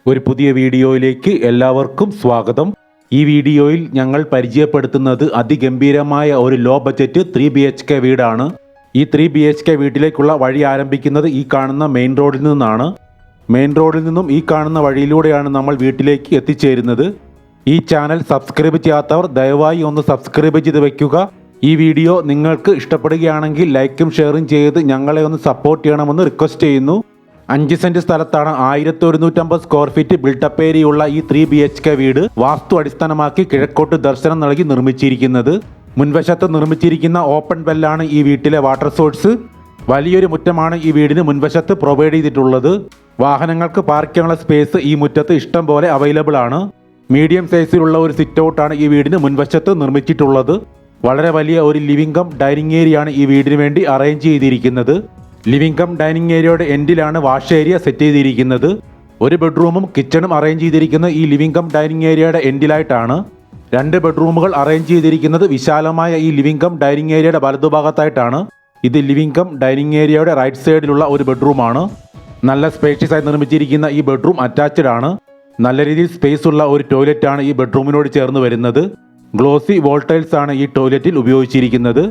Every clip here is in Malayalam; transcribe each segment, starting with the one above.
ഒരു പുതിയ വീഡിയോയിലേക്ക് എല്ലാവർക്കും സ്വാഗതം. ഈ വീഡിയോയിൽ ഞങ്ങൾ പരിചയപ്പെടുത്തുന്നത് അതിഗംഭീരമായ ഒരു ലോ ബഡ്ജറ്റ് 3 BHK വീടാണ്. ഈ 3 BHK വീട്ടിലേക്കുള്ള വഴി ആരംഭിക്കുന്നത് ഈ കാണുന്ന മെയിൻ റോഡിൽ നിന്നാണ്. മെയിൻ റോഡിൽ നിന്നും ഈ കാണുന്ന വഴിയിലൂടെയാണ് നമ്മൾ വീട്ടിലേക്ക് എത്തിച്ചേരുന്നത്. ഈ ചാനൽ സബ്സ്ക്രൈബ് ചെയ്യാത്തവർ ദയവായി ഒന്ന് സബ്സ്ക്രൈബ് ചെയ്ത് വയ്ക്കുക. ഈ വീഡിയോ നിങ്ങൾക്ക് ഇഷ്ടപ്പെടുകയാണെങ്കിൽ ലൈക്കും ഷെയറും ചെയ്ത് ഞങ്ങളെ ഒന്ന് സപ്പോർട്ട് ചെയ്യണമെന്ന് റിക്വസ്റ്റ് ചെയ്യുന്നു. 5 സെന്റ് സ്ഥലത്താണ് 1150 സ്ക്വയർ ഫീറ്റ് ബിൽട്ടപ്പ് ഏരിയയുള്ള ഈ 3 BHK വീട് വാസ്തു അടിസ്ഥാനമാക്കി കിഴക്കോട്ട് ദർശനം നൽകി നിർമ്മിച്ചിരിക്കുന്നത്. മുൻവശത്ത് നിർമ്മിച്ചിരിക്കുന്ന ഓപ്പൺ വെല്ലാണ് ഈ വീട്ടിലെ വാട്ടർ സോഴ്സ്. വലിയൊരു മുറ്റമാണ് ഈ വീടിന് മുൻവശത്ത് പ്രൊവൈഡ് ചെയ്തിട്ടുള്ളത്. വാഹനങ്ങൾക്ക് പാർക്ക് ചെയ്യാനുള്ള സ്പേസ് ഈ മുറ്റത്ത് ഇഷ്ടം പോലെ അവൈലബിൾ ആണ്. മീഡിയം സൈസിലുള്ള ഒരു സിറ്റ് ഔട്ടാണ് ഈ വീടിന് മുൻവശത്ത് നിർമ്മിച്ചിട്ടുള്ളത്. വളരെ വലിയ ഒരു ലിവിംഗ് കം ഡൈനിങ് ഏരിയയാണ് ഈ വീടിന് വേണ്ടി അറേഞ്ച് ചെയ്തിരിക്കുന്നത്. ലിവിംഗ് കം ഡൈനിങ് ഏരിയയുടെ എൻഡിലാണ് വാഷ് ഏരിയ സെറ്റ് ചെയ്തിരിക്കുന്നത്. ഒരു ബെഡ്റൂമും കിച്ചണും അറേഞ്ച് ചെയ്തിരിക്കുന്നത് ഈ ലിവിംഗ് കം ഡൈനിങ് ഏരിയയുടെ എൻഡിലായിട്ടാണ്. 2 ബെഡ്റൂമുകൾ അറേഞ്ച് ചെയ്തിരിക്കുന്നത് വിശാലമായ ഈ ലിവിംഗ് കം ഡൈനിങ് ഏരിയയുടെ വലതുഭാഗത്തായിട്ടാണ്. ഇത് ലിവിംഗ് കം ഡൈനിങ് ഏരിയയുടെ റൈറ്റ് സൈഡിലുള്ള ഒരു ബെഡ്റൂമാണ്. നല്ല സ്പേഷ്യസ് ആയി നിർമ്മിച്ചിരിക്കുന്ന ഈ ബെഡ്റൂം അറ്റാച്ച്ഡ് ആണ്. നല്ല രീതിയിൽ സ്പേസ് ഉള്ള ഒരു ടോയ്ലറ്റ് ആണ് ഈ ബെഡ്റൂമിനോട് ചേർന്ന് വരുന്നത്. ഗ്ലോസി വോൾട്ടൈൽസ് ആണ് ഈ ടോയ്ലറ്റിൽ ഉപയോഗിച്ചിരിക്കുന്നത്.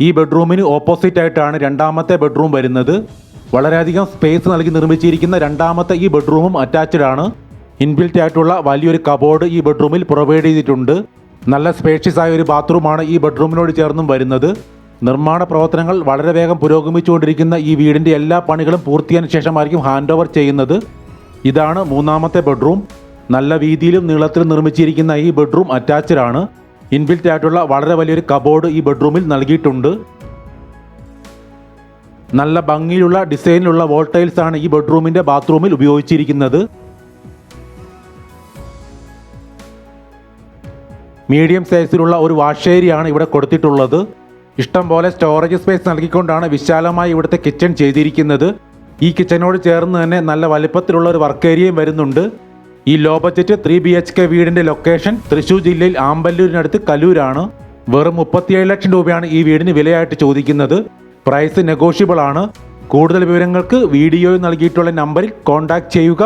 ഈ ബെഡ്റൂമിന് ഓപ്പോസിറ്റ് ആയിട്ടാണ് രണ്ടാമത്തെ ബെഡ്റൂം വരുന്നത്. വളരെയധികം സ്പേസ് നൽകി നിർമ്മിച്ചിരിക്കുന്ന രണ്ടാമത്തെ ഈ ബെഡ്റൂമും അറ്റാച്ച്ഡ് ആണ്. ഇൻബിൽറ്റ് ആയിട്ടുള്ള വലിയൊരു കബോർഡ് ഈ ബെഡ്റൂമിൽ പ്രൊവൈഡ് ചെയ്തിട്ടുണ്ട്. നല്ല സ്പേഷ്യസ് ആയ ഒരു ബാത്റൂമാണ് ഈ ബെഡ്റൂമിനോട് ചേർന്നും വരുന്നത്. നിർമ്മാണ പ്രവർത്തനങ്ങൾ വളരെ വേഗം പുരോഗമിച്ചുകൊണ്ടിരിക്കുന്ന ഈ വീടിൻ്റെ എല്ലാ പണികളും പൂർത്തിയായതിനു ശേഷമായിരിക്കും ഹാൻഡ് ഓവർ ചെയ്യുന്നത്. ഇതാണ് മൂന്നാമത്തെ ബെഡ്റൂം. നല്ല വീതിയിലും നീളത്തിലും നിർമ്മിച്ചിരിക്കുന്ന ഈ ബെഡ്റൂം അറ്റാച്ച്ഡ് ആണ്. ഇൻബിൽറ്റ് ആയിട്ടുള്ള വളരെ വലിയൊരു കബോർഡ് ഈ ബെഡ്റൂമിൽ നൽകിയിട്ടുണ്ട്. നല്ല ഭംഗിയിലുള്ള ഡിസൈനിലുള്ള വോൾട്ടൈൽസ് ആണ് ഈ ബെഡ്റൂമിന്റെ ബാത്റൂമിൽ ഉപയോഗിച്ചിരിക്കുന്നത്. മീഡിയം സൈസിലുള്ള ഒരു വാഷ് ഏരിയ ആണ് ഇവിടെ കൊടുത്തിട്ടുള്ളത്. ഇഷ്ടം പോലെ സ്റ്റോറേജ് സ്പേസ് നൽകിക്കൊണ്ടാണ് വിശാലമായി ഇവിടുത്തെ കിച്ചൺ ചെയ്തിരിക്കുന്നത്. ഈ കിച്ചനോട് ചേർന്ന് തന്നെ നല്ല വലിപ്പത്തിലുള്ള ഒരു വർക്ക് ഏരിയയും വരുന്നുണ്ട്. ഈ ലോ ബഡ്ജറ്റ് 3 BHK വീടിന്റെ ലൊക്കേഷൻ തൃശ്ശൂർ ജില്ലയിൽ ആമ്പല്ലൂരിനടുത്ത് കലൂരാണ്. വെറും 37 ലക്ഷം രൂപയാണ് ഈ വീടിന് വിലയായിട്ട് ചോദിക്കുന്നത്. പ്രൈസ് നെഗോഷ്യബിൾ ആണ്. കൂടുതൽ വിവരങ്ങൾക്ക് വീഡിയോയിൽ നൽകിയിട്ടുള്ള നമ്പറിൽ കോൺടാക്ട് ചെയ്യുക.